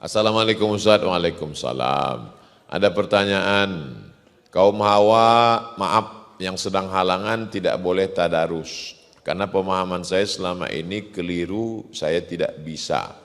Assalamualaikum Ustaz. Waalaikumsalam. Ada pertanyaan, kaum Hawa, maaf, yang sedang halangan tidak boleh tadarus. Karena pemahaman saya selama ini keliru, saya tidak bisa.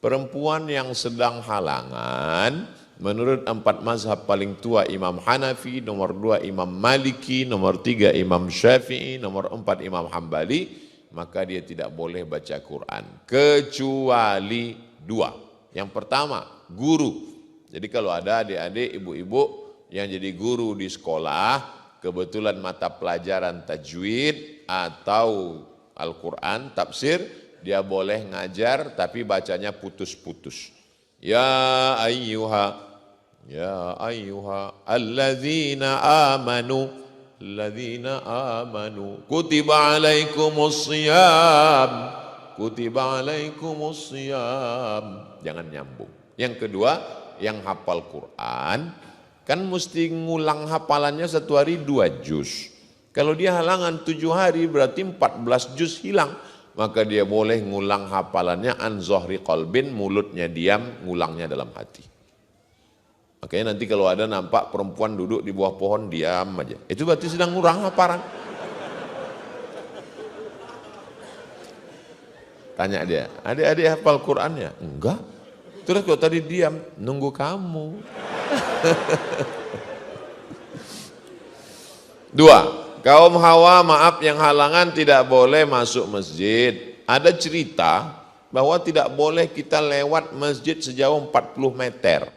Perempuan yang sedang halangan, menurut 4 mazhab paling tua Imam Hanafi, nomor 2 Imam Maliki, nomor 3 Imam Syafi'i, nomor 4 Imam Hambali, maka dia tidak boleh baca Quran. Kecuali 2. Yang pertama, guru. Jadi kalau ada adik-adik, ibu-ibu yang jadi guru di sekolah, kebetulan mata pelajaran tajwid atau Al-Quran, tafsir, dia boleh ngajar tapi bacanya putus-putus. Ya ayyuha alladzina amanu kutiba alaikumus siyam. Jangan nyambung. Yang kedua, yang hafal Quran kan mesti ngulang hafalannya 1 hari 2 juz. Kalau dia halangan 7 hari berarti 14 juz hilang. Maka dia boleh ngulang hafalannya an zohri qalbin, mulutnya diam, ngulangnya dalam hati. Makanya nanti kalau ada nampak perempuan duduk di bawah pohon diam aja, itu berarti sedang ngurang hafalan. Tanya dia, adik-adik hafal Qurannya? Enggak. Terus kok tadi diam? Nunggu kamu. 2. Kaum Hawa, maaf, yang halangan tidak boleh masuk masjid. Ada cerita bahwa tidak boleh kita lewat masjid sejauh 40 meter.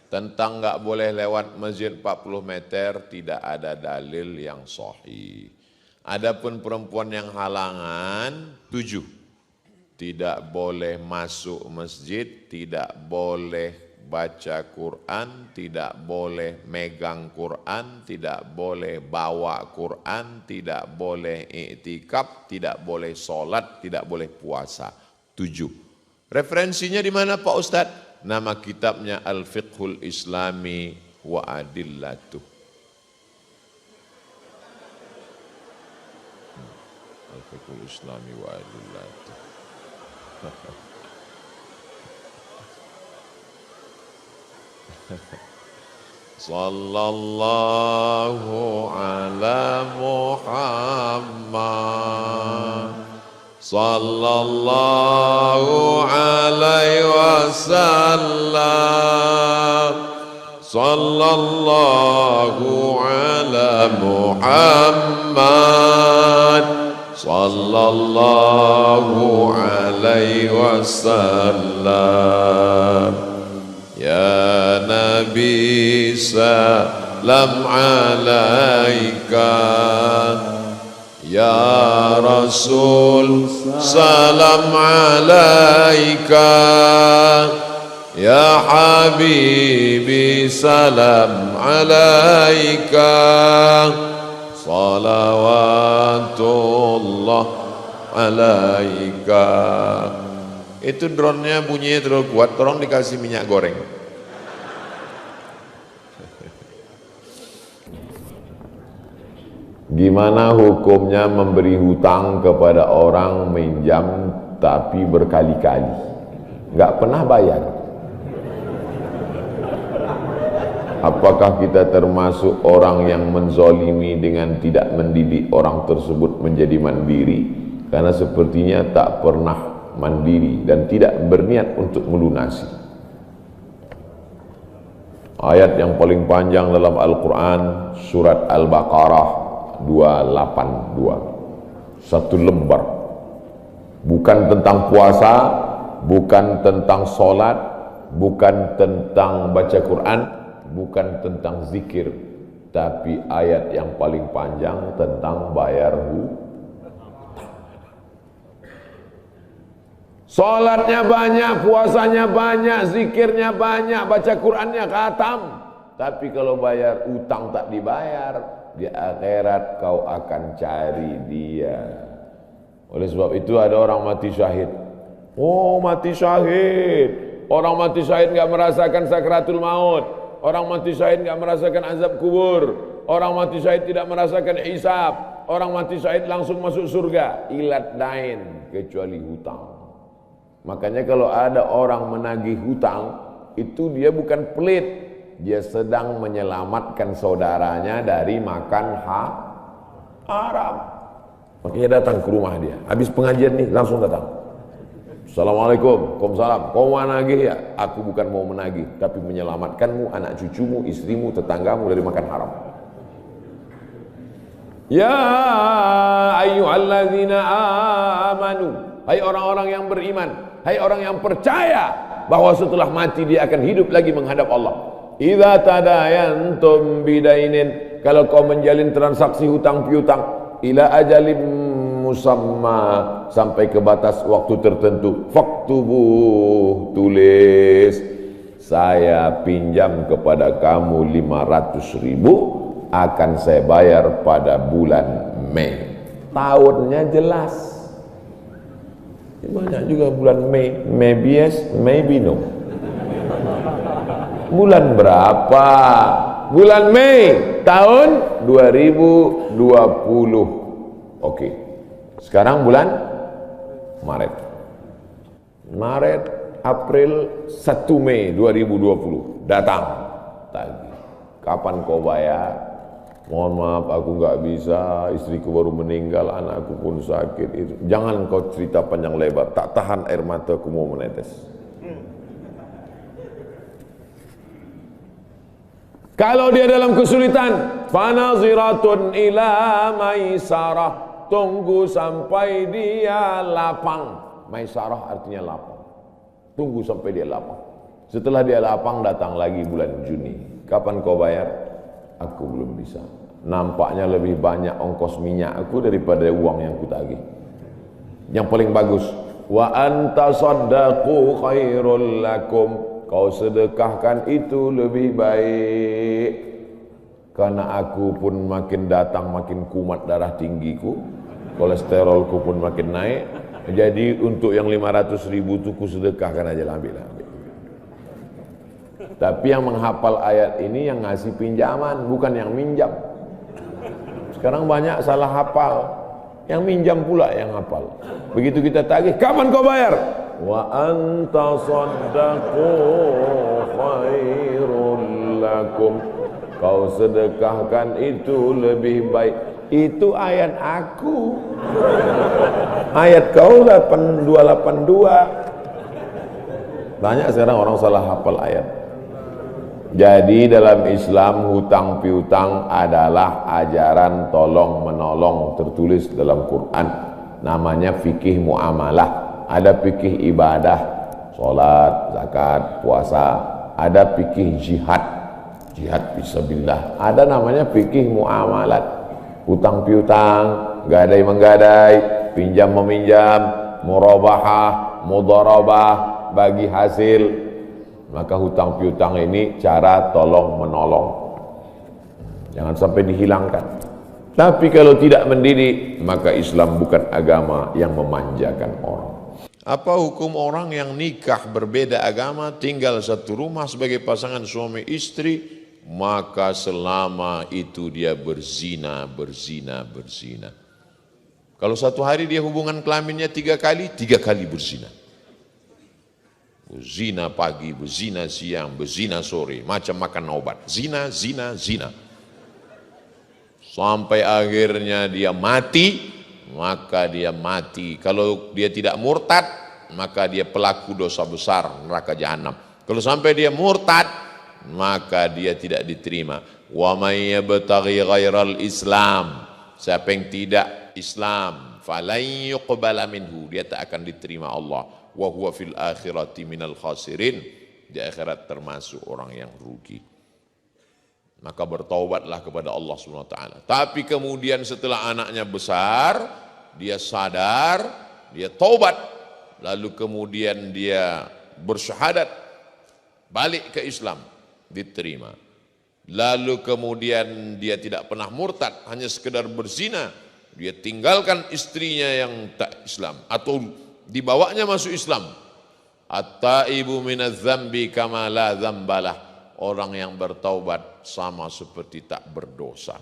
Tentang nggak boleh lewat masjid 40 meter tidak ada dalil yang sahih. Adapun perempuan yang halangan 7. Tidak boleh masuk masjid, tidak boleh baca Quran, tidak boleh megang Quran, tidak boleh bawa Quran, tidak boleh iktikaf, tidak boleh sholat, tidak boleh puasa. 7. Referensinya di mana Pak Ustadz? Nama kitabnya Al-Fiqhul Islami wa Adillatuh. Al-Fiqhul Islami wa Adillatuh. Sallallahu ala Muhammad, sallallahu alaihi wasallam, sallallahu ala Muhammad, sallallahu alaihi wasallam. Ya Nabi salam alaika, ya Rasul salam alaika, ya Habibi salam alaika, salawatullah alaika. Itu drone-nya bunyinya terlalu kuat, tolong dikasih minyak goreng. Gimana hukumnya memberi hutang kepada orang minjam tapi berkali-kali, nggak pernah bayar? Apakah kita termasuk orang yang menzolimi dengan tidak mendidik orang tersebut menjadi mandiri? Karena sepertinya tak pernah mandiri dan tidak berniat untuk melunasi. Ayat yang paling panjang dalam Al-Quran, surat Al-Baqarah 282. 1 lembar. Bukan tentang puasa, bukan tentang sholat, bukan tentang baca Quran, bukan tentang zikir, tapi ayat yang paling panjang tentang bayar hutang. Sholatnya banyak, puasanya banyak, zikirnya banyak, baca Qurannya khatam. Tapi kalau bayar utang tak dibayar, di akhirat kau akan cari dia. Oleh sebab itu ada orang mati syahid. Oh, mati syahid. Orang mati syahid enggak merasakan sakratul maut. Orang mati syahid enggak merasakan azab kubur. Orang mati syahid tidak merasakan hisab. Orang mati syahid langsung masuk surga. Ilat dain, kecuali hutang. Makanya kalau ada orang menagih hutang, itu dia bukan pelit, dia sedang menyelamatkan saudaranya dari makan haram. Makanya datang ke rumah dia, habis pengajian nih langsung datang. Assalamualaikum, waalaikumsalam. Kau mau menagih ya? Aku bukan mau menagih, tapi menyelamatkanmu, anak cucumu, istrimu, tetanggamu dari makan haram. Ya ayyuhalladzina amanu, hai orang-orang yang beriman, hai orang yang percaya bahwa setelah mati dia akan hidup lagi menghadap Allah. Idza tadayantum bidainin, kalau kau menjalin transaksi hutang piutang, ila ajalim musamma, sampai ke batas waktu tertentu, faktubuh, tulis, saya pinjam kepada kamu 500.000, akan saya bayar pada bulan Mei. Tahunnya jelas. Banyak juga bulan Mei, maybe yes, maybe no. Bulan berapa? Bulan Mei tahun 2020. Oke. Sekarang bulan Maret. Maret, April, 1 Mei 2020 datang. Tagih. Kapan kau bayar? Mohon maaf, aku nggak bisa, istriku baru meninggal, anakku pun sakit. Itu. Jangan kau cerita panjang lebar, tak tahan air mataku mau menetes. Kalau dia dalam kesulitan, fanaziratun ila maisarah, tunggu sampai dia lapang. Maisarah artinya lapang. Tunggu sampai dia lapang. Setelah dia lapang, datang lagi bulan Juni. Kapan kau bayar? Aku belum bisa. Nampaknya lebih banyak ongkos minyak aku daripada uang yang kutagih. Yang paling bagus, wa anta saddaqu khairul lakum, kau sedekahkan itu lebih baik. Karena aku pun makin datang makin kumat darah tinggiku, kolesterolku pun makin naik. Jadi untuk yang 500.000 itu ku sedekahkan aja, ambil. Tapi yang menghafal ayat ini yang ngasih pinjaman, bukan yang minjam. Sekarang banyak salah hafal, yang minjam pula yang hafal. Begitu kita tagih, kapan kau bayar? Wa anta saddaqu khairul lakum, kau sedekahkan itu lebih baik. Itu ayat aku. Ayat kau 8282. Banyak sekarang orang salah hafal ayat. Jadi dalam Islam hutang piutang adalah ajaran tolong menolong, tertulis dalam Quran, namanya fikih muamalah. Ada fikih ibadah, sholat, zakat, puasa. Ada fikih jihad, jihad fisabilillah. Ada namanya fikih muamalat, hutang piutang, gadai menggadai, pinjam meminjam, murabahah, mudharabah, bagi hasil. Maka hutang piutang ini cara tolong menolong, jangan sampai dihilangkan. Tapi kalau tidak mendidik, maka Islam bukan agama yang memanjakan orang. Apa hukum orang yang nikah berbeda agama, tinggal satu rumah sebagai pasangan suami istri, maka selama itu dia berzina. Kalau satu hari dia hubungan kelaminnya 3 kali berzina. Zina pagi, berzina siang, berzina sore, macam makan obat. Zina. Sampai akhirnya dia mati, maka dia mati. Kalau dia tidak murtad, maka dia pelaku dosa besar, neraka jahanam. Kalau sampai dia murtad, maka dia tidak diterima. Wa may yabtaghi ghairal Islam, siapa yang tidak Islam, falan yuqbala minhu, dia tak akan diterima Allah. Wa huwa fil akhirati minal khasirin, di akhirat termasuk orang yang rugi. Maka bertaubatlah kepada Allah Subhanahu wa taala. Tapi kemudian setelah anaknya besar, dia sadar, dia taubat, lalu kemudian dia bersyahadat, balik ke Islam, diterima. Lalu kemudian dia tidak pernah murtad, hanya sekedar berzina, dia tinggalkan istrinya yang tak Islam atau dibawanya masuk Islam. At-taibu minadz dzambi kama la dzambalah. Orang yang bertaubat sama seperti tak berdosa.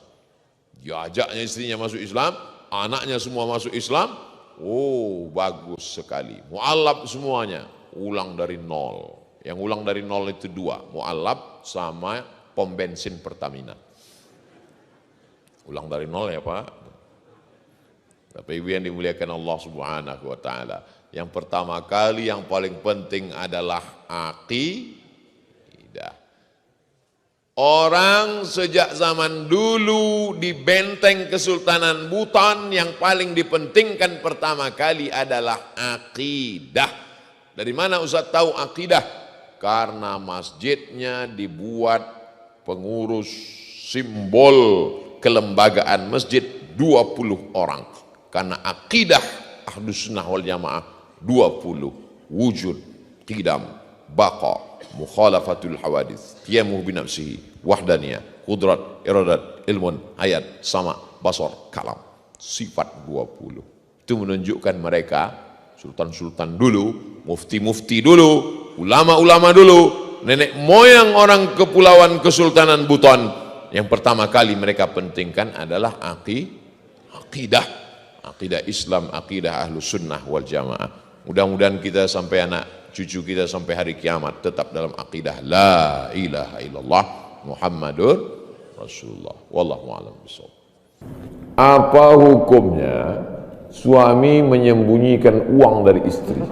Dia ajaknya istrinya masuk Islam, anaknya semua masuk Islam, Oh, bagus sekali. Mu'allab semuanya, ulang dari nol. Yang ulang dari nol itu dua, mu'allab sama pom bensin Pertamina. Ulang dari nol ya Pak. Tapi ibu yang dimuliakan Allah Subhanahu wa Ta'ala, yang pertama kali yang paling penting adalah aqidah. Orang sejak zaman dulu di benteng Kesultanan Buton yang paling dipentingkan pertama kali adalah akidah. Dari mana Ustaz tahu akidah? Karena masjidnya dibuat pengurus simbol kelembagaan masjid 20 orang. Karena akidah Ahlus Sunnah wal Jamaah 20, wujud, qidam, baqa, mukhalafatul hawadith, qiyamuh binafsihi, wahdaniyah, qudrat, iradat, ilmun, hayat, sama, basar, kalam. Sifat 20. Itu menunjukkan mereka, sultan-sultan dulu, mufti-mufti dulu, ulama-ulama dulu, nenek moyang orang kepulauan Kesultanan Buton, yang pertama kali mereka pentingkan adalah akidah. Akidah Islam, akidah Ahlus Sunnah wal Jamaah. Mudah-mudahan kita sampai anak cucu kita sampai hari kiamat tetap dalam akidah la ilaha illallah Muhammadur Rasulullah. Wallahu a'lam bishawab. Apa hukumnya suami menyembunyikan uang dari istri?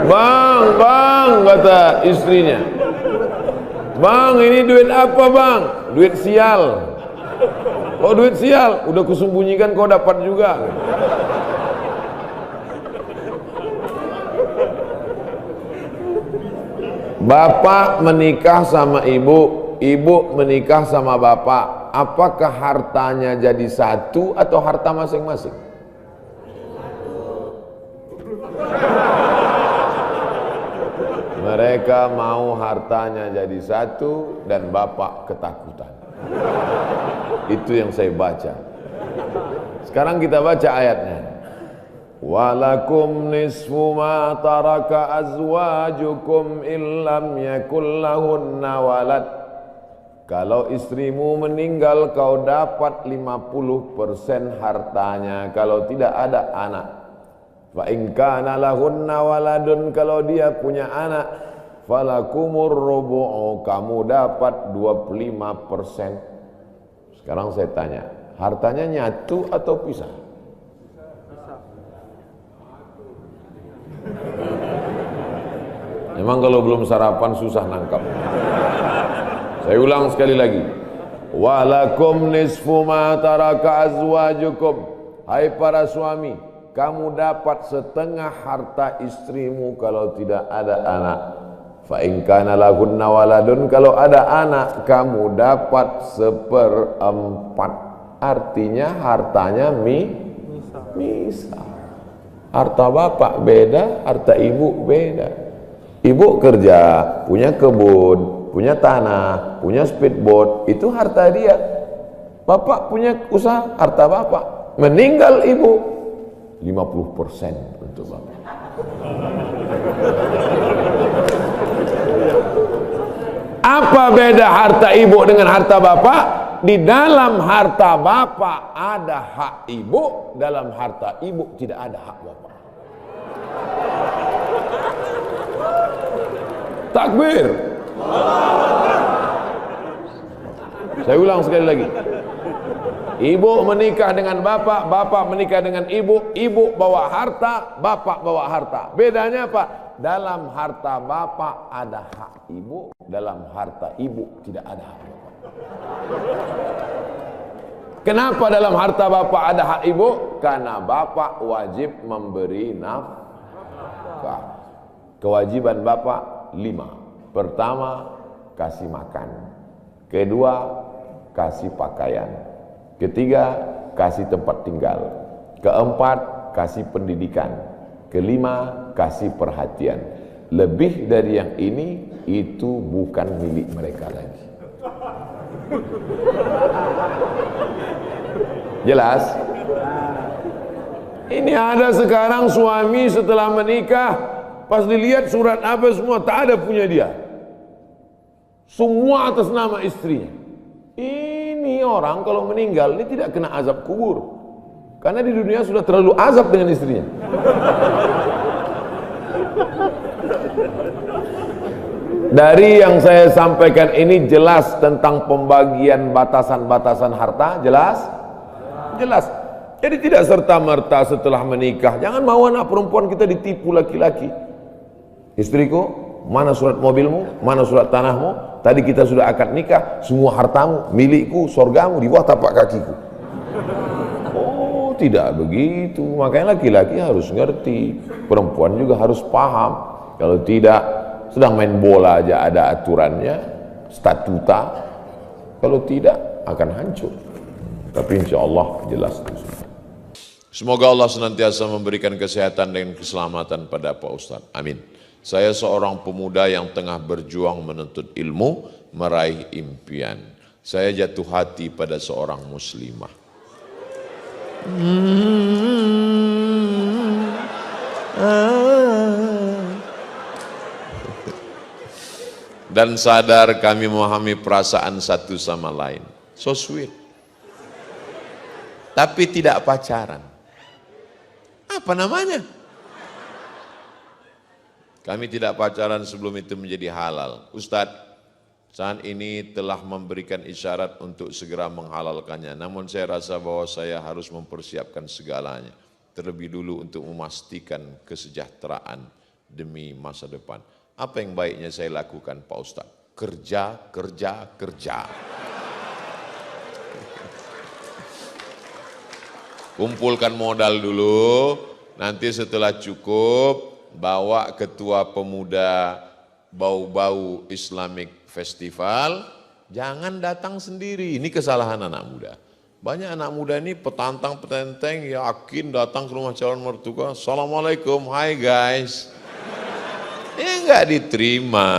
Bang, kata istrinya, bang ini duit apa bang? Duit sial. Oh duit sial, udah kusembunyikan kau dapat juga. Bapak menikah sama ibu, ibu menikah sama bapak. Apakah hartanya jadi satu atau harta masing-masing? Mereka mau hartanya jadi satu dan bapak ketakutan. Itu yang saya baca. Sekarang kita baca ayatnya. Walakum nisfu ma taraka azwajukum illam yakul lahunna walad. Kalau istrimu meninggal kau dapat 50% hartanya kalau tidak ada anak. Fa in kana lahunna waladun, kalau dia punya anak, falakumur rubu'u, kamu dapat 25%. Sekarang saya tanya, hartanya nyatu atau pisah? Memang kalau belum sarapan susah nangkap. Saya ulang sekali lagi. Walakum nisfu ma taraka azwajukum. Hai para suami, kamu dapat setengah harta istrimu kalau tidak ada anak. Fa in kana lahunna waladun, kalau ada anak kamu dapat 1/4. Artinya hartanya misal. Harta bapak beda, harta ibu beda. Ibu kerja, punya kebun, punya tanah, punya speedboat, itu harta dia. Bapak punya usaha, harta bapak. Meninggal ibu, 50% untuk bapak. Apa beda harta ibu dengan harta bapak? Di dalam harta bapak ada hak ibu, dalam harta ibu tidak ada hak bapak. Takbir. Saya ulang sekali lagi. Ibu menikah dengan bapak, bapak menikah dengan ibu, ibu bawa harta, bapak bawa harta. Bedanya apa? Dalam harta bapak ada hak ibu, dalam harta ibu tidak ada hak bapak. Kenapa dalam harta bapak ada hak ibu? Karena bapak wajib memberi nafkah. Kewajiban bapak 5. Pertama, kasih makan. Kedua, kasih pakaian. Ketiga, kasih tempat tinggal. Keempat, kasih pendidikan. Kelima, kasih perhatian. Lebih dari yang ini, itu bukan milik mereka lagi. Jelas? Ini ada sekarang suami setelah menikah, pas dilihat surat apa semua, tak ada punya dia. Semua atas nama istrinya. Ini orang kalau meninggal ini tidak kena azab kubur. Karena di dunia sudah terlalu azab dengan istrinya. Dari yang saya sampaikan ini jelas tentang pembagian batasan-batasan harta, jelas? Jelas. Jadi tidak serta-merta setelah menikah, jangan mau anak perempuan kita ditipu laki-laki. Istriku, mana surat mobilmu, mana surat tanahmu, tadi kita sudah akad nikah, semua hartamu, milikku, sorgamu di bawah tapak kakiku. Oh, tidak begitu. Makanya laki-laki harus ngerti, perempuan juga harus paham. Kalau tidak, sedang main bola aja ada aturannya, statuta. Kalau tidak akan hancur. Tapi insya Allah jelas. Semoga Allah senantiasa memberikan kesehatan dan keselamatan pada Pak Ustadz. Amin. Saya seorang pemuda yang tengah berjuang menuntut ilmu, meraih impian. Saya jatuh hati pada seorang muslimah. Dan sadar kami memahami perasaan satu sama lain. So sweet. Tapi tidak pacaran. Apa namanya? Kami tidak pacaran sebelum itu menjadi halal. Ustadz, saat ini telah memberikan isyarat untuk segera menghalalkannya. Namun saya rasa bahwa saya harus mempersiapkan segalanya. Terlebih dulu untuk memastikan kesejahteraan demi masa depan. Apa yang baiknya saya lakukan Pak Ustadz? Kerja, kerja, kerja. Kumpulkan modal dulu, nanti setelah cukup, bawa ketua pemuda bau-bau Islamic Festival, jangan datang sendiri, ini kesalahan anak muda. Banyak anak muda ini petantang-petenteng, yakin datang ke rumah calon mertua, Assalamualaikum, hai guys. Ya enggak diterima.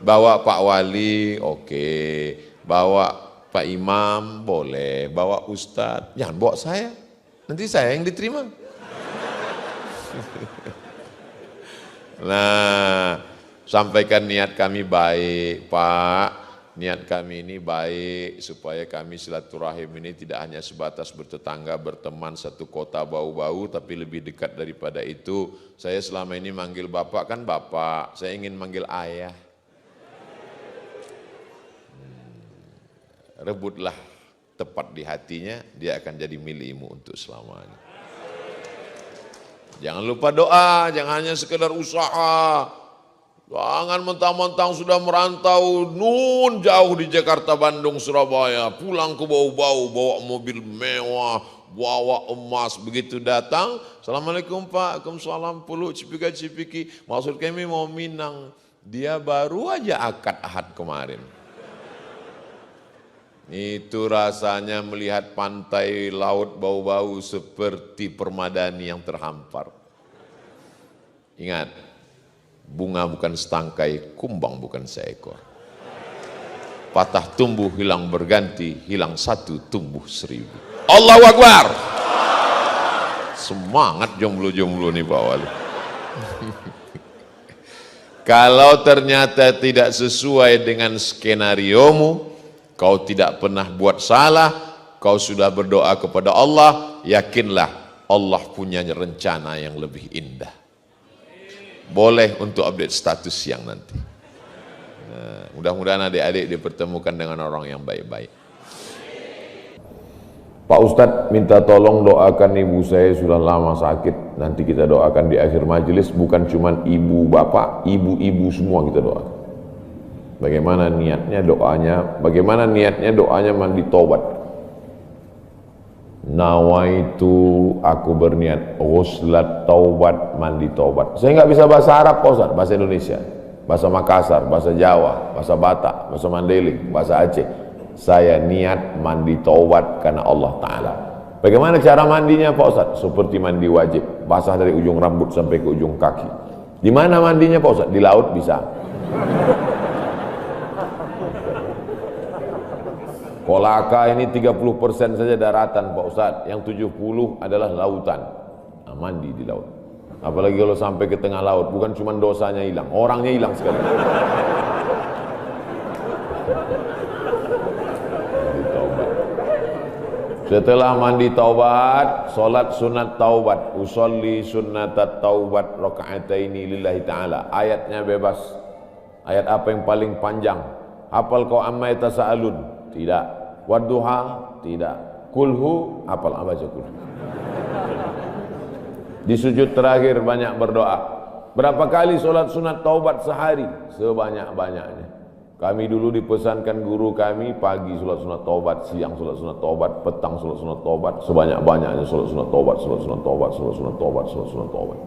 Bawa Pak Wali, oke. Bawa Pak Imam, boleh. Bawa Ustadz, jangan bawa saya. Nanti saya yang diterima. Nah, sampaikan niat kami baik, Pak. Niat kami ini baik supaya kami silaturahim ini tidak hanya sebatas bertetangga, berteman satu kota bau-bau, tapi lebih dekat daripada itu. Saya selama ini manggil Bapak kan Bapak, saya ingin manggil ayah. Rebutlah tepat di hatinya, dia akan jadi milikmu untuk selamanya. Jangan lupa doa, jangan hanya sekedar usaha. Jangan mentang-mentang sudah merantau nun jauh di Jakarta, Bandung, Surabaya, pulang ke bau-bau, bawa mobil mewah, bawa emas, begitu datang, Assalamualaikum Pak, Waalaikumsalam, puluh cipika-cipiki, maksud kami mau Minang, dia baru aja akad ahad kemarin. Itu rasanya melihat pantai laut bau-bau seperti permadani yang terhampar. Ingat, bunga bukan setangkai, kumbang bukan seekor. Patah tumbuh hilang berganti, hilang satu tumbuh seribu. Allahu Akbar. Semangat jomblo-jomblo nih Pak Wali. Kalau ternyata tidak sesuai dengan skenariomu, kau tidak pernah buat salah, kau sudah berdoa kepada Allah, yakinlah Allah punya rencana yang lebih indah. Boleh untuk update status siang nanti. Nah, mudah-mudahan adik-adik dipertemukan dengan orang yang baik-baik. Pak Ustadz minta tolong doakan ibu saya sudah lama sakit. Nanti kita doakan di akhir majelis, bukan cuma ibu bapak, ibu-ibu semua kita doakan. Bagaimana niatnya doanya? Bagaimana niatnya doanya mandi taubat? Nawaitu, aku berniat ghuslat taubat, mandi taubat. Saya nggak bisa bahasa Arab Pak Ustadz, bahasa Indonesia, bahasa Makassar, bahasa Jawa, bahasa Batak, bahasa Mandailing, bahasa Aceh. Saya niat mandi taubat karena Allah Ta'ala. Bagaimana cara mandinya Pak Ustadz? Seperti mandi wajib, basah dari ujung rambut sampai ke ujung kaki. Di mana mandinya Pak Ustadz? Di laut bisa. Kolaka ini 30% saja daratan Pak Ustadz, yang 70 adalah lautan. Nah, mandi di laut. Apalagi kalau sampai ke tengah laut, bukan cuma dosanya hilang, orangnya hilang sekali. Setelah mandi taubat, solat sunat taubat, usolli sunnatat taubat rakaataini lillahi ta'ala. Ayatnya bebas. Ayat apa yang paling panjang? Hafal kau amma yatasaalun? Tidak. Wadduha? Tidak. Kulhu? Hafal baca kulhu. Di sujud terakhir banyak berdoa. Berapa kali solat sunat taubat sehari? Sebanyak-banyaknya. Kami dulu dipesankan guru kami, pagi solat sunat taubat, siang solat sunat taubat, petang solat sunat taubat, sebanyak-banyaknya solat sunat taubat, solat sunat taubat, solat sunat taubat, solat sunat taubat.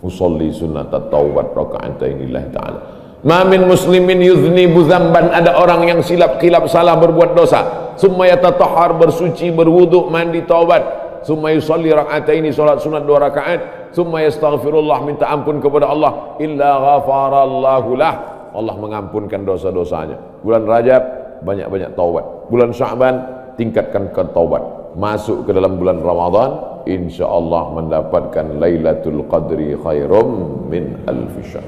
Usolli sunnatat taubat raka'ataini lillahi ta'ala. Ma min muslimin yuznibu dzamban, ada orang yang silap-kilap salah berbuat dosa, summa yatatahhar, bersuci, berwudu, mandi taubat, summa yusolli raka'ataini, solat sunat 2 rakaat, summa yastaghfirullah, minta ampun kepada Allah, illa ghafarallahu lah, Allah mengampunkan dosa-dosanya. Bulan Rajab banyak-banyak taubat. Bulan Sya'ban tingkatkan ke taubat. Masuk ke dalam bulan Ramadan, insyaallah mendapatkan Lailatul Qadri khairum min alfi syahr.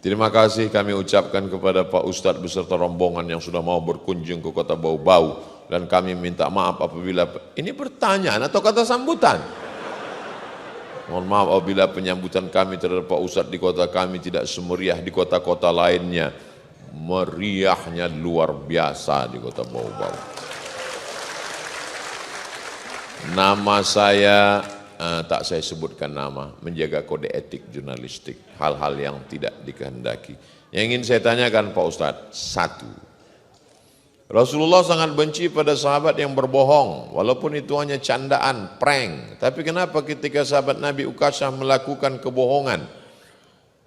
Terima kasih kami ucapkan kepada Pak Ustadz beserta rombongan yang sudah mau berkunjung ke kota Bau-Bau, dan kami minta maaf apabila ini pertanyaan atau kata sambutan. Mohon maaf apabila penyambutan kami terhadap Pak Ustadz di kota kami tidak semeriah di kota-kota lainnya. Meriahnya luar biasa di kota Bau-Bau. Nama saya, tak saya sebutkan nama, menjaga kode etik jurnalistik, hal-hal yang tidak dikehendaki. Yang ingin saya tanyakan Pak Ustadz, satu, Rasulullah sangat benci pada sahabat yang berbohong, walaupun itu hanya candaan, prank. Tapi kenapa ketika sahabat Nabi Uqashah melakukan kebohongan,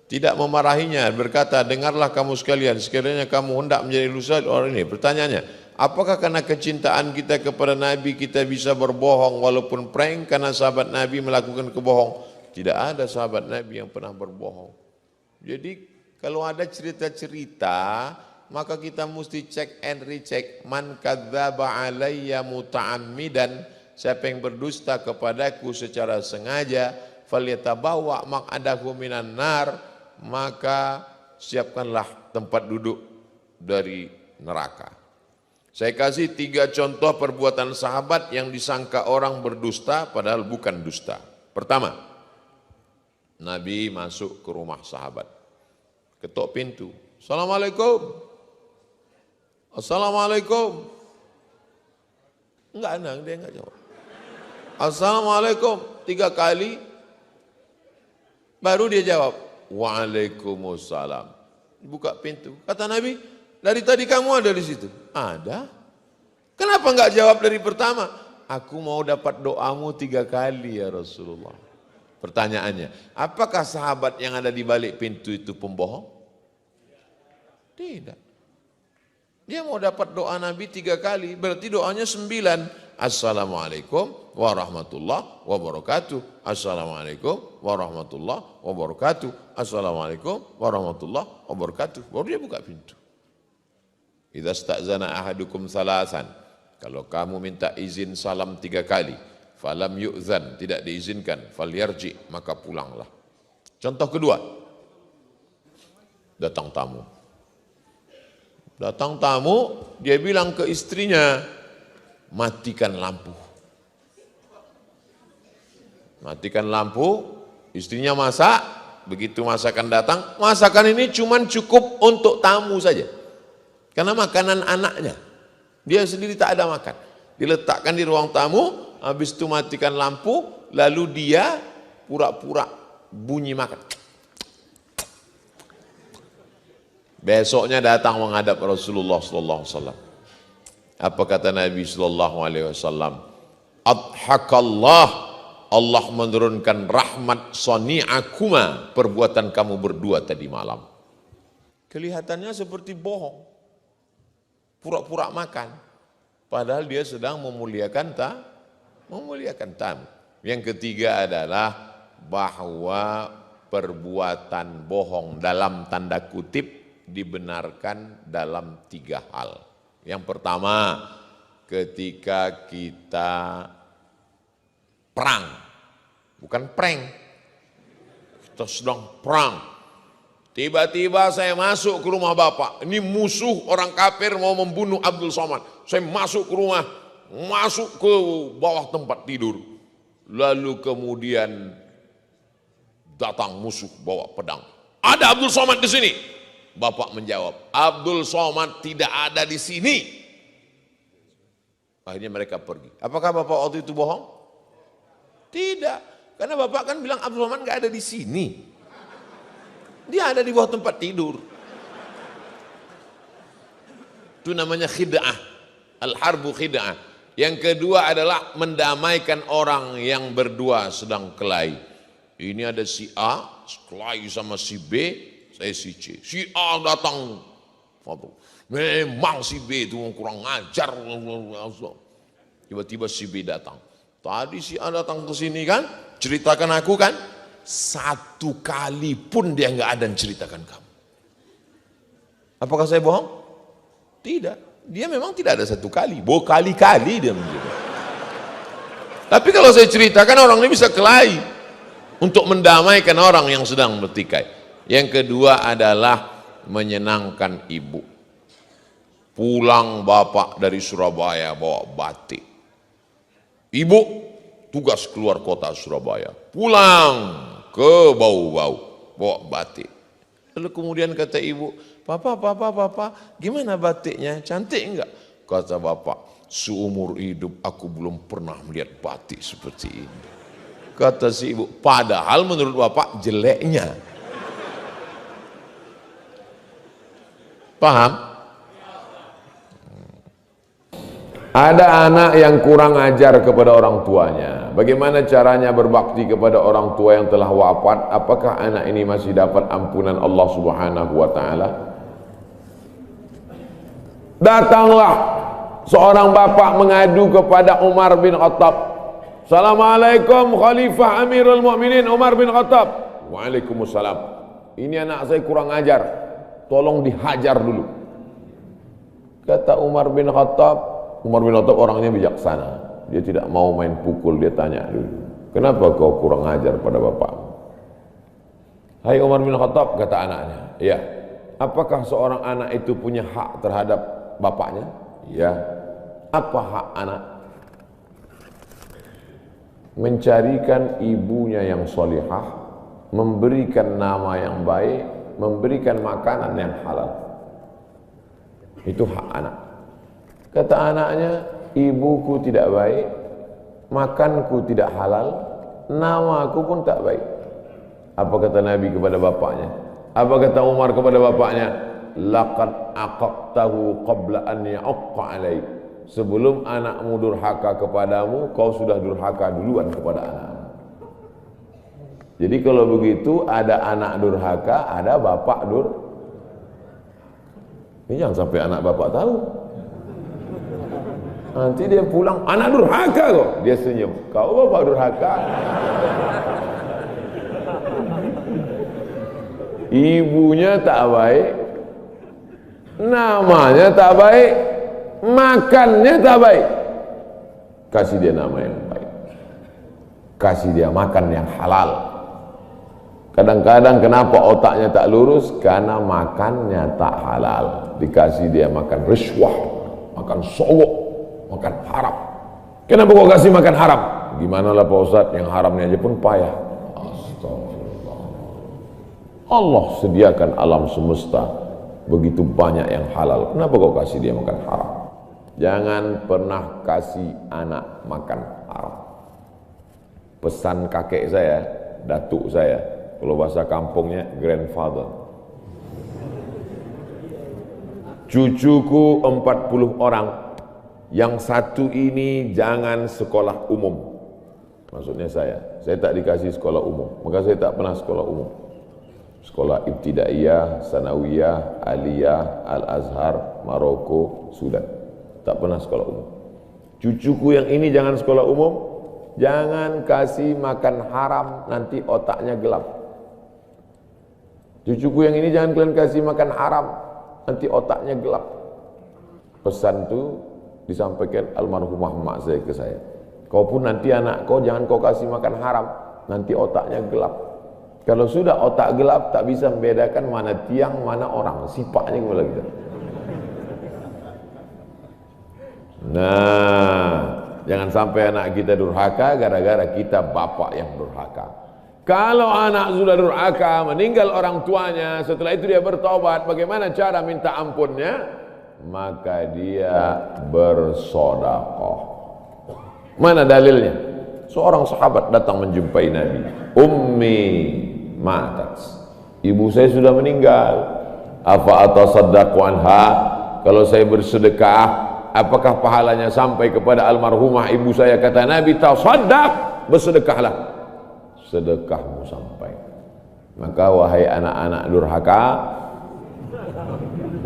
tidak memarahinya, berkata, dengarlah kamu sekalian, sekiranya kamu hendak menjadi lusa orang ini. Pertanyaannya, apakah karena kecintaan kita kepada Nabi kita bisa berbohong walaupun prank karena sahabat Nabi melakukan kebohong? Tidak ada sahabat Nabi yang pernah berbohong. Jadi kalau ada cerita-cerita, maka kita mesti cek and recheck. Man kadzdzaba alayya muta'ammidan, siapa yang berdusta kepadaku secara sengaja, falyatabawa maq'adahu minan nar, maka siapkanlah tempat duduk dari neraka. Saya kasih 3 contoh perbuatan sahabat yang disangka orang berdusta padahal bukan dusta. Pertama, Nabi masuk ke rumah sahabat, ketok pintu, Assalamualaikum. Assalamualaikum. Enggak, dia enggak jawab. Assalamualaikum 3 kali, baru dia jawab, Waalaikumsalam. Buka pintu. Kata Nabi, dari tadi kamu ada di situ? Ada. Kenapa enggak jawab dari pertama? Aku mau dapat doamu 3 kali ya Rasulullah. Pertanyaannya, apakah sahabat yang ada di balik pintu itu pembohong? Tidak. Dia mau dapat doa Nabi 3 kali, berarti doanya 9. Assalamualaikum warahmatullahi wabarakatuh. Assalamualaikum warahmatullahi wabarakatuh. Assalamualaikum warahmatullahi wabarakatuh. Baru dia buka pintu. Idza sta'zana ahadukum salasan. Kalau kamu minta izin salam 3 kali, falam yu'zan, tidak diizinkan, falyarji, maka pulanglah. Contoh kedua, datang tamu. Datang tamu, dia bilang ke istrinya, matikan lampu. Matikan lampu, istrinya masak, begitu masakan datang, masakan ini cuman cukup untuk tamu saja. Karena makanan anaknya, dia sendiri tak ada makan. Diletakkan di ruang tamu, habis itu matikan lampu, lalu dia pura-pura bunyi makan. Besoknya datang menghadap Rasulullah sallallahu alaihi wasallam. Apa kata Nabi sallallahu alaihi wasallam? Adhakallah, Allah menurunkan rahmat sani'akuma, perbuatan kamu berdua tadi malam. Kelihatannya seperti bohong. Pura-pura makan. Padahal dia sedang memuliakan tamu. Yang ketiga adalah bahwa perbuatan bohong dalam tanda kutip dibenarkan dalam 3 hal. Yang pertama, ketika kita perang, bukan prank, kita sedang perang, Tiba-tiba saya masuk ke rumah bapak. Ini musuh orang kafir mau membunuh Abdul Somad. Saya masuk ke rumah, masuk ke bawah tempat tidur. Lalu kemudian datang musuh bawa pedang. Ada Abdul Somad di sini. Bapak menjawab, Abdul Somad tidak ada di sini. Akhirnya mereka pergi. Apakah bapak waktu itu bohong? Tidak. Karena bapak kan bilang Abdul Somad nggak ada di sini. Dia ada di bawah tempat tidur. Itu namanya khid'ah. Al-harbu khid'ah. Yang kedua adalah mendamaikan orang yang berdua sedang kelahi. Ini ada si A, kelahi sama si B, saya si C. Si A datang, memang si B itu kurang ngajar. Tiba-tiba si B datang. Tadi si A datang ke sini kan, ceritakan aku kan, satu kali pun dia nggak ada ceritakan kamu. Apakah saya bohong? Tidak. Dia memang tidak ada satu kali, berkali-kali dia menceritakan. Tapi kalau saya ceritakan orang ini bisa kelahi untuk mendamaikan orang yang sedang bertikai. Yang kedua adalah menyenangkan ibu. Pulang bapak dari Surabaya bawa batik. Ibu tugas keluar kota Surabaya. Pulang ke bau-bau bawa batik. Lalu kemudian kata ibu, Papa, gimana batiknya? Cantik enggak? Kata bapak, seumur hidup aku belum pernah melihat batik seperti ini. Kata si ibu, padahal menurut bapak jeleknya. Paham? Ada anak yang kurang ajar kepada orang tuanya. Bagaimana caranya berbakti kepada orang tua yang telah wafat? Apakah anak ini masih dapat ampunan Allah Subhanahu wa taala? Datanglah seorang bapak mengadu kepada Umar bin Khattab. Assalamualaikum Khalifah Amirul Mukminin Umar bin Khattab. Waalaikumsalam. Ini anak saya kurang ajar. Tolong dihajar dulu. Kata Umar bin Khattab orangnya bijaksana. Dia tidak mau main pukul, dia tanya dulu. Kenapa kau kurang ajar pada bapakmu? Hai Umar bin Khattab, kata anaknya. Ya. Apakah seorang anak itu punya hak terhadap bapaknya? Ya. Apa hak anak? Mencarikan ibunya yang solihah, memberikan nama yang baik, memberikan makanan yang halal. Itu hak anak. Kata anaknya, ibuku tidak baik, makanku tidak halal, namaku pun tak baik. Apa kata Nabi kepada bapaknya? Apa kata Umar kepada bapaknya? Laqad aqaqtahu qabla an ya'aqqa alaik. Sebelum anakmu durhaka kepadamu, kau sudah durhaka duluan kepada anakmu. Jadi kalau begitu ada anak durhaka, ada bapak Ini jangan sampai anak bapak tahu. Nanti dia pulang, anak durhaka kok. Dia senyum, kau bapak durhaka. Ibunya tak baik, namanya tak baik, makannya tak baik. Kasih dia nama yang baik, kasih dia makan yang halal. Kadang-kadang kenapa otaknya tak lurus? Karena makannya tak halal. Dikasih dia makan riswah, makan sogok, makan haram. Kenapa kau kasih makan haram? Gimana lah Pak Ustadz, yang haramnya aja pun payah. Astagfirullah. Allah sediakan alam semesta begitu banyak yang halal. Kenapa kau kasih dia makan haram? Jangan pernah kasih anak makan haram. Pesan kakek saya, datuk saya, kalau bahasa kampungnya grandfather. Cucuku 40 orang, yang satu ini jangan sekolah umum. Maksudnya saya tak dikasih sekolah umum, maka saya tak pernah sekolah umum. Sekolah ibtidaiyah, sanawiyah, aliyah, al-azhar, Maroko, Sudan. Tak pernah sekolah umum. Cucuku yang ini jangan sekolah umum, jangan kasih makan haram, nanti otaknya gelap. Cucuku yang ini jangan kalian kasih makan haram, nanti otaknya gelap. Pesan itu disampaikan almarhumah mak saya ke saya. Kau pun nanti anak kau jangan kau kasih makan haram, nanti otaknya gelap. Kalau sudah otak gelap, tak bisa membedakan mana tiang, mana orang. Sifatnya kepala kita. Nah, jangan sampai anak kita durhaka gara-gara kita bapak yang durhaka. Kalau anak sudah durhaka, meninggal orang tuanya, setelah itu dia bertobat, bagaimana cara minta ampunnya? Maka dia bersedekah. Mana dalilnya? Seorang sahabat datang menjumpai Nabi. Ummi matat. Ibu saya sudah meninggal. Apa atasaddaqu anha? Kalau saya bersedekah, apakah pahalanya sampai kepada almarhumah ibu saya? Kata Nabi, tasaddaq, bersedekahlah. Sedekahmu sampai. Maka wahai anak-anak durhaka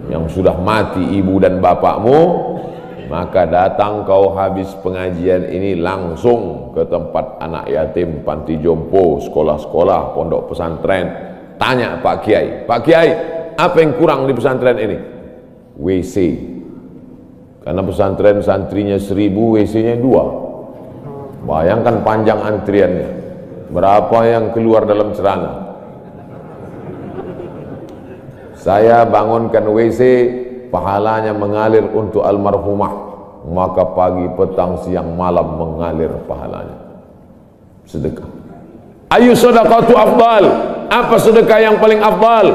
yang sudah mati ibu dan bapakmu, maka datang kau habis pengajian ini langsung ke tempat anak yatim, panti jompo, sekolah-sekolah, pondok pesantren. Tanya Pak Kiai, Pak Kiai, apa yang kurang di pesantren ini? WC. Karena pesantren santrinya 1000, WC-nya 2. Bayangkan panjang antriannya. Berapa yang keluar dalam celana? Saya bangunkan WC, pahalanya mengalir untuk almarhumah, maka pagi, petang, siang, malam mengalir pahalanya. Sedekah. Ayu sedekatu afdal? Apa sedekah yang paling afdal?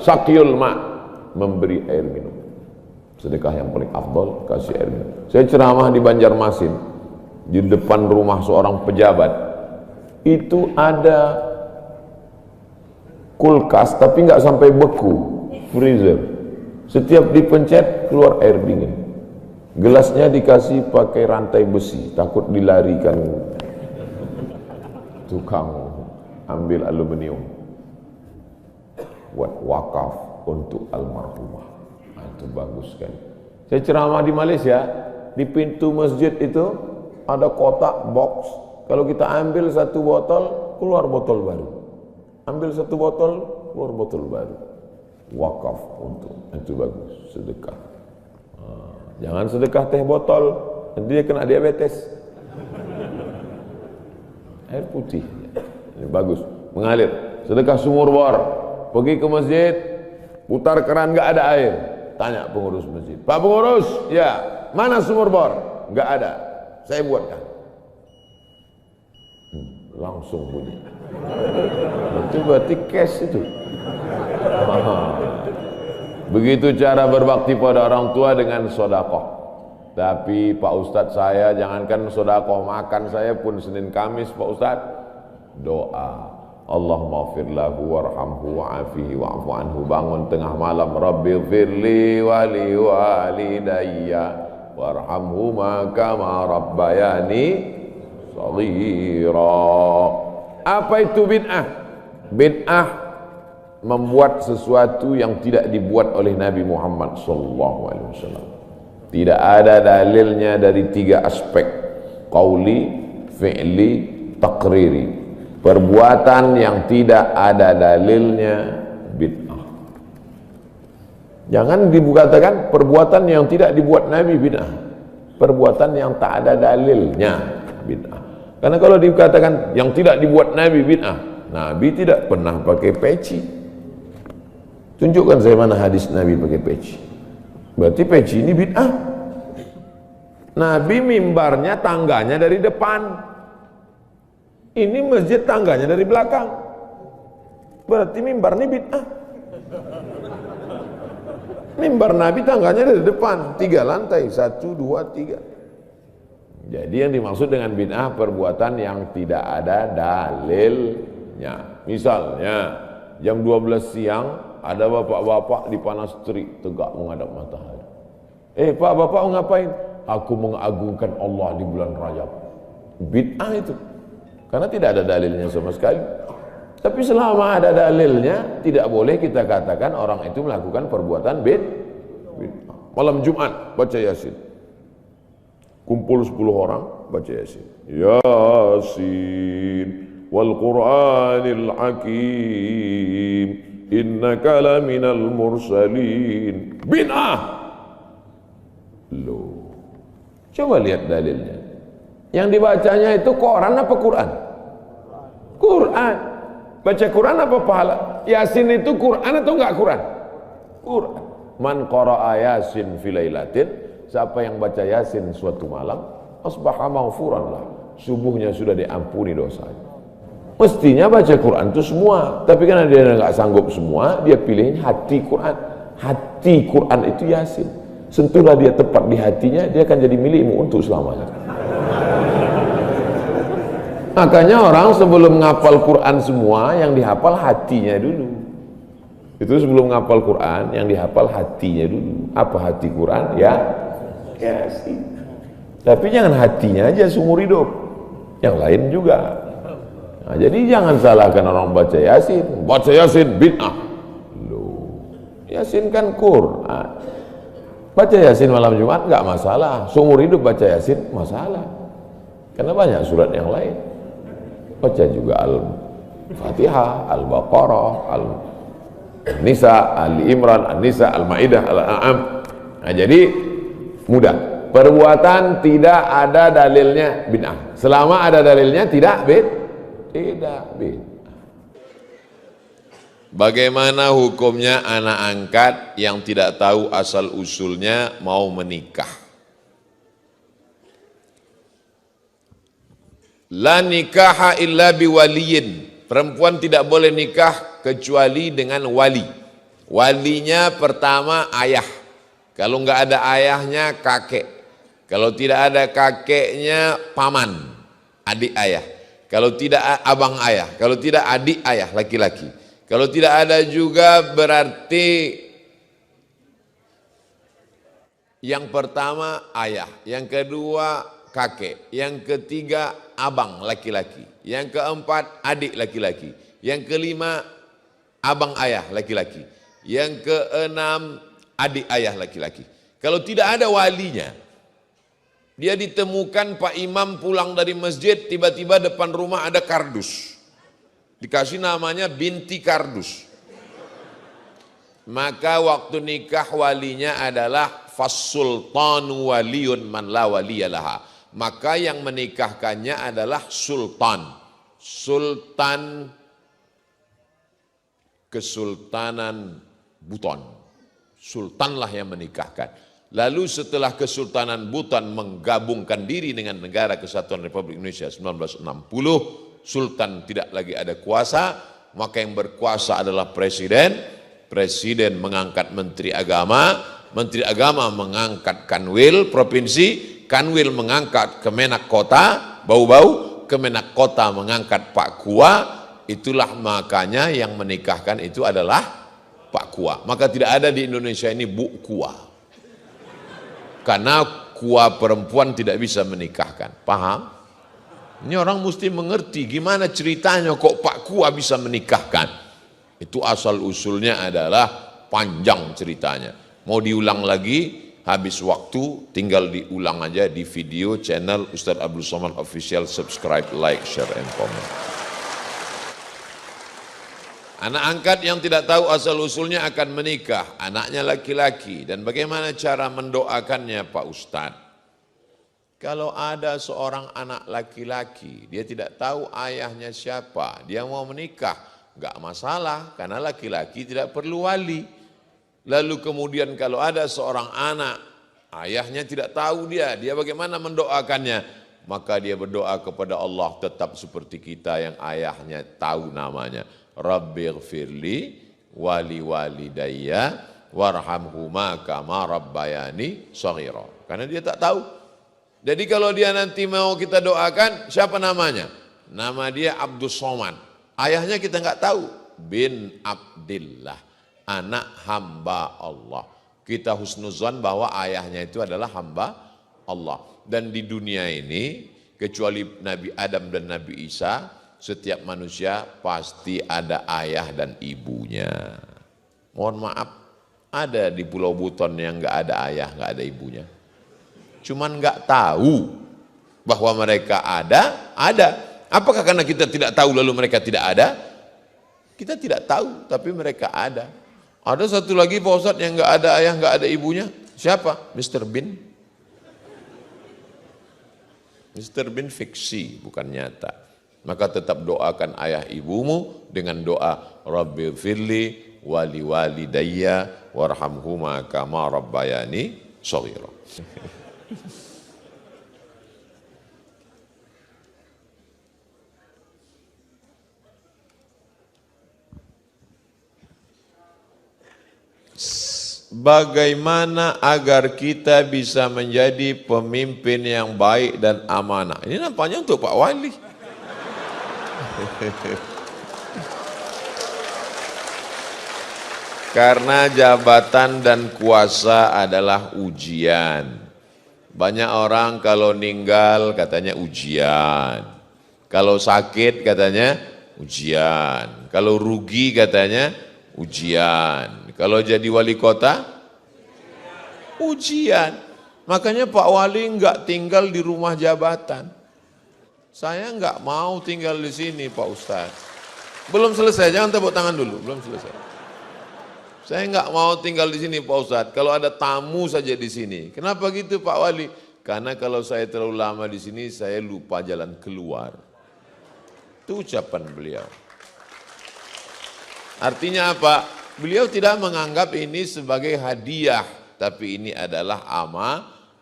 Sakyul ma, memberi air minum. Sedekah yang paling afdal kasih air minum. Saya ceramah di Banjarmasin, di depan rumah seorang pejabat. Itu ada kulkas tapi nggak sampai beku, freezer. Setiap dipencet keluar air dingin. Gelasnya dikasih pakai rantai besi, takut dilarikan tukang ambil aluminium. Buat wakaf untuk almarhumah. Nah, itu bagus kan. Saya ceramah di Malaysia, di pintu masjid itu ada kotak box. Kalau kita ambil satu botol, keluar botol baru. Ambil satu botol, keluar botol baru. Wakaf untuk, itu bagus, sedekah. Jangan sedekah teh botol, nanti dia kena diabetes. Air putih, ini bagus, mengalir. Sedekah sumur bor, pergi ke masjid, putar keran nggak ada air. Tanya pengurus masjid, Pak pengurus, ya, mana sumur bor? Nggak ada, saya buatkan. Langsung bunyi. Itu berarti cash itu. Begitu cara berbakti pada orang tua dengan sedekah. Tapi Pak Ustadz, saya jangankan sedekah makan, saya pun Senin Kamis Pak Ustadz doa. Allahumma ighfir lahu warhamhu wa'afihi wa'fu anhu. Bangun tengah malam, Rabbighfirli wa li walidayya warhamhuma kama rabbayani shaghira. Apa itu bid'ah? Bid'ah membuat sesuatu yang tidak dibuat oleh Nabi Muhammad SAW. Tidak ada dalilnya dari 3 aspek: qauli, fi'li, taqriri. Perbuatan yang tidak ada dalilnya bid'ah. Jangan dikatakan perbuatan yang tidak dibuat Nabi bid'ah. Perbuatan yang tak ada dalilnya bid'ah. Karena kalau dikatakan yang tidak dibuat Nabi bid'ah, Nabi tidak pernah pakai peci. Tunjukkan saya mana hadis Nabi pakai peci. Berarti peci ini bid'ah. Nabi mimbarnya tangganya dari depan. Ini masjid tangganya dari belakang. Berarti mimbar ini bid'ah. Mimbar Nabi tangganya dari depan, 3 lantai, 1, 2, 3. Jadi yang dimaksud dengan bid'ah perbuatan yang tidak ada dalilnya. Misalnya jam 12 siang ada bapak-bapak di panas terik tegak menghadap matahari. Pak, bapak ngapain? Aku mengagungkan Allah di bulan Rajab. Bid'ah itu. Karena tidak ada dalilnya sama sekali. Tapi selama ada dalilnya, tidak boleh kita katakan orang itu melakukan perbuatan bid'ah. Malam Jumat baca Yasin. Kumpul 10 orang baca Yasin. Yasin wal Qur'anil Hakim innaka laminal mursalin. Bid'ah. Loh. Coba lihat dalilnya. Yang dibacanya itu Quran apa Quran? Quran. Baca Quran apa pahala? Yasin itu Quran atau enggak Quran? Quran. Man qara'a Yasin fi lailatin, siapa yang baca Yasin suatu malam, asbaha maghfuran lah. Subuhnya sudah diampuni dosanya. Mestinya baca Quran itu semua, tapi karena dia enggak sanggup semua, dia pilih hati Quran. Hati Quran itu Yasin. Sentuhlah dia tepat di hatinya, dia akan jadi milikmu untuk selamanya. Makanya orang sebelum ngapal Quran semua, yang dihafal hatinya dulu. Itu sebelum ngapal Quran, yang dihafal hatinya dulu. Apa hati Quran? Ya, Yasin. Tapi jangan hatinya aja seumur hidup, yang lain juga. Nah, jadi jangan salahkan orang baca Yasin. Baca Yasin bid'ah. Loh, Yasin kan Quran. Baca Yasin malam Jumat nggak masalah. Seumur hidup baca Yasin masalah. Karena banyak surat yang lain. Baca juga Al-Fatihah, Al-Baqarah, Al-Nisa, Al-Imran, Al-Nisa, Al-Ma'idah, Al-An'am. Nah, jadi mudah. Perbuatan tidak ada dalilnya bid'ah. Selama ada dalilnya tidak bid'ah. Bagaimana hukumnya anak angkat yang tidak tahu asal usulnya mau menikah? La nikaha illa biwaliyin. Perempuan tidak boleh nikah kecuali dengan wali. Walinya pertama ayah. Kalau enggak ada ayahnya kakek. Kalau tidak ada kakeknya paman, adik ayah. Kalau tidak abang ayah. Kalau tidak adik ayah laki-laki. Kalau tidak ada juga berarti yang pertama ayah, yang kedua kakek, yang ketiga abang laki-laki, yang keempat adik laki-laki, yang kelima abang ayah laki-laki, yang keenam adik ayah laki-laki. Kalau tidak ada walinya, dia ditemukan Pak Imam pulang dari masjid, tiba-tiba depan rumah ada kardus, dikasih namanya binti kardus. Maka waktu nikah walinya adalah fassultanu waliyun man la waliyalaha. Maka yang menikahkannya adalah sultan. Sultan Kesultanan Buton. Sultanlah yang menikahkan. Lalu setelah Kesultanan Buton menggabungkan diri dengan Negara Kesatuan Republik Indonesia 1960, Sultan tidak lagi ada kuasa, maka yang berkuasa adalah presiden. Presiden mengangkat menteri agama mengangkat kanwil provinsi, kanwil mengangkat kemenak kota, bau-bau, kemenak kota mengangkat Pak Kua. Itulah makanya yang menikahkan itu adalah Pak Kua. Maka tidak ada di Indonesia ini Bu Kua. Karena Kua perempuan tidak bisa menikahkan. Paham? Ini orang mesti mengerti gimana ceritanya kok Pak Kua bisa menikahkan. Itu asal usulnya adalah panjang ceritanya. Mau diulang lagi, habis waktu, tinggal diulang aja di video channel Ustadz Abdul Somad Official, subscribe, like, share, and comment. Anak angkat yang tidak tahu asal usulnya akan menikah, anaknya laki-laki, dan bagaimana cara mendoakannya Pak Ustadz? Kalau ada seorang anak laki-laki, dia tidak tahu ayahnya siapa, dia mau menikah, enggak masalah, karena laki-laki tidak perlu wali. Lalu kemudian kalau ada seorang anak, ayahnya tidak tahu dia bagaimana mendoakannya? Maka dia berdoa kepada Allah tetap seperti kita yang ayahnya tahu namanya. Rabbighfirli wali walidayya warhamhuma kama rabbayani shaghira. Karena dia tak tahu. Jadi kalau dia nanti mau kita doakan, siapa namanya? Nama dia Abdus Somad. Ayahnya kita enggak tahu. Bin Abdillah. Anak hamba Allah. Kita husnuzan bahwa ayahnya itu adalah hamba Allah. Dan di dunia ini, kecuali Nabi Adam dan Nabi Isa, setiap manusia pasti ada ayah dan ibunya. Mohon maaf, ada di Pulau Buton yang enggak ada ayah, enggak ada ibunya. Cuman enggak tahu bahwa mereka ada. Apakah karena kita tidak tahu lalu mereka tidak ada? Kita tidak tahu, tapi mereka ada. Ada satu lagi Pak Ustadz yang enggak ada ayah, enggak ada ibunya. Siapa? Mr. Bean. Mr. Bean fiksi, bukan nyata. Maka tetap doakan ayah ibumu dengan doa Rabbi firli wali walidayya warhamhuma kama rabbayani shaghira. Bagaimana agar kita bisa menjadi pemimpin yang baik dan amanah? Ini nampaknya untuk Pak Wali. Karena jabatan dan kuasa adalah ujian. Banyak orang kalau ninggal katanya ujian. Kalau sakit katanya ujian. Kalau rugi katanya ujian. Kalau jadi wali kota, ujian. Makanya Pak Wali enggak tinggal di rumah jabatan. Saya enggak mau tinggal di sini Pak Ustadz. Belum selesai, jangan tepuk tangan dulu, belum selesai. Saya enggak mau tinggal di sini Pak Ustadz, kalau ada tamu saja di sini. Kenapa gitu Pak Wali? Karena kalau saya terlalu lama di sini, saya lupa jalan keluar. Itu ucapan beliau. Artinya apa? Beliau tidak menganggap ini sebagai hadiah, tapi ini adalah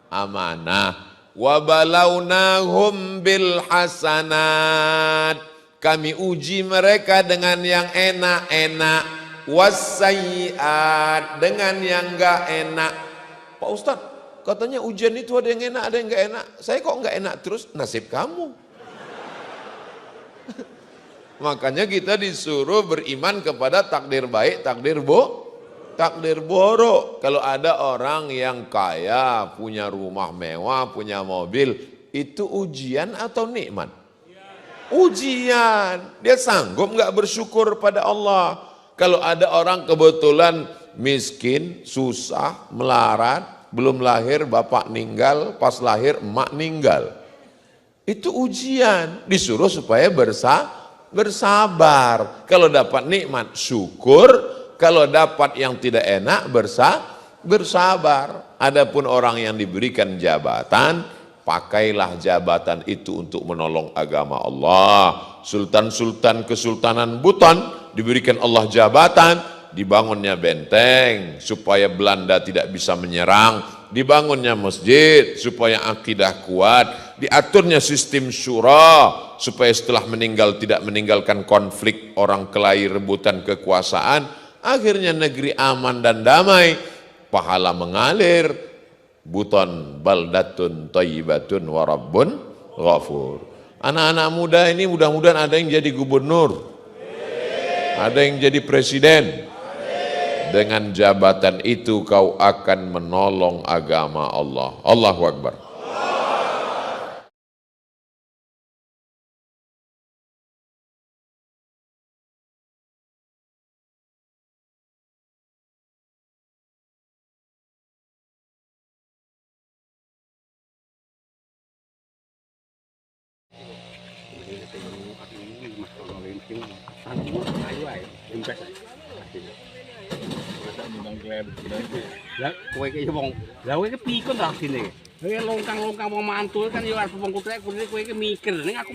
amanah. Wa balawnahum bil hasanat. Kami uji mereka dengan yang enak-enak. Wasayyiat, dengan yang enggak enak. Pak Ustadz, katanya ujian itu ada yang enak, ada yang enggak enak. Saya kok enggak enak terus? Nasib kamu. Makanya kita disuruh beriman kepada takdir baik, takdir buruk. Kalau ada orang yang kaya, punya rumah mewah, punya mobil, itu ujian atau nikmat? Ujian. Dia sanggup nggak bersyukur pada Allah. Kalau ada orang kebetulan miskin, susah, melarat, belum lahir, bapak meninggal, pas lahir emak meninggal. Itu ujian. Disuruh supaya bersabar. Kalau dapat nikmat syukur, kalau dapat yang tidak enak bersabar. Adapun orang yang diberikan jabatan, pakailah jabatan itu untuk menolong agama Allah. Sultan-sultan Kesultanan Buton diberikan Allah jabatan, dibangunnya benteng supaya Belanda tidak bisa menyerang, dibangunnya masjid supaya akidah kuat, diaturnya sistem syura supaya setelah meninggal tidak meninggalkan konflik orang kelahi rebutan kekuasaan, akhirnya negeri aman dan damai, pahala mengalir. Buton baldatun thayyibatun wa rabbun ghafur. Anak-anak muda ini mudah-mudahan ada yang jadi gubernur, ada yang jadi presiden. Dengan jabatan itu kau akan menolong agama Allah. Allahu Akbar. Lah kowe iki wong, lah kowe iki pikun ta sine. Kowe longkang-longkang wong mantul kan yo arep wong kutrek kowe iki mikir ning aku